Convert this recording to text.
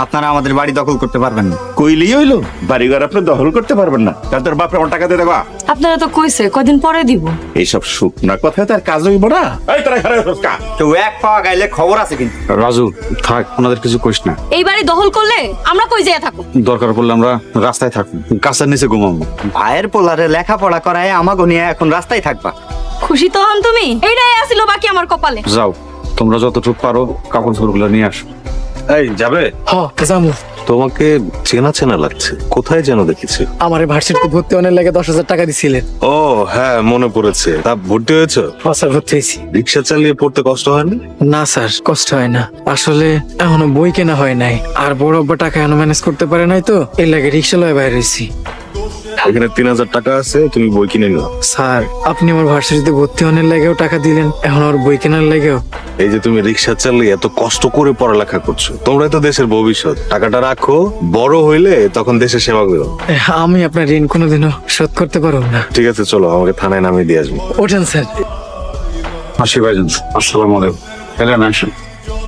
আপনারা আমাদের বাড়ি দখল করতে পারবেন না। কইলেই হইলো বাড়িঘর আপনি দখল করতে পারবেন না, তার তোর বাপরে আমার টাকা দিয়ে দেবা। আপনারা তো কইছে কদিন পরে দিব। এইসব শুকনা কথা তার কাজ হইব না। এই তোরা ঘরে ঢোকা। তো এক পাওয়া গাইলে খবর আছে কিন্তু। রাজু থাক, ওনাদের কিছু কইস না। এই বাড়ি দখল করলে আমরা কই যেয়ে থাকবো? দরকার পড়লে আমরা রাস্তায় থাকবো, গাছের নিচে ঘুমাবো। ভাইয়ের পোলারে লেখাপড়া করায় আমাগো নিয়ে এখন রাস্তায় থাকবা। খুশি তো হন তুমি? এইটাই আসিল বাকি আমার কপালে। যাও, তোমরা যতটুকু পারো কাপড় চোপড়গুলো নিয়ে আসো। এই যাবে? জামু। তোমাকে চেনা চেনা লাগছে, কোথায় যেন দেখেছি। আমার ভার্সিটিতে ভর্তি অনেক লাগে 10,000 টাকা দিছিলেন। ও হ্যাঁ, মনে পড়েছে। তা ভর্তি হয়েছো? স্যার ভর্তি হয়েছি। রিক্সা চালিয়ে পড়তে কষ্ট হয়নি? না স্যার, কষ্ট হয় না। আসলে এখনো বই কেনা হয় নাই, আর বড় আব্বা টাকা এখনো ম্যানেজ করতে পারে নাই, তো এর লাগে রিক্সা লয়ে বাইরে হয়েছি। এখানে 3,000 টাকা আছে, তুমি বই কিনে নিও। স্যার আপনি আমার ভার্সিটিতে ভর্তি অনেক লাগেও টাকা দিলেন, এখন আর বই কেনার লাগেও। এই যে তুমি রিক্সা চালিয়ে এত কষ্ট করে পড়ালেখা করছো, তোমরাই তো দেশের ভবিষ্যৎ। টাকাটা রাখো, বড় হইলে তখন দেশের সেবা করো। আমি আপনার ঋণ কোনোদিনও শোধ করতে পারব না। ঠিক আছে, চলো আমাকে থানায় নামিয়ে দিয়ে আসবো। ওঠেন স্যার। আসি ভাইজান, আসসালামু আলাইকুম। এলেন আসেন।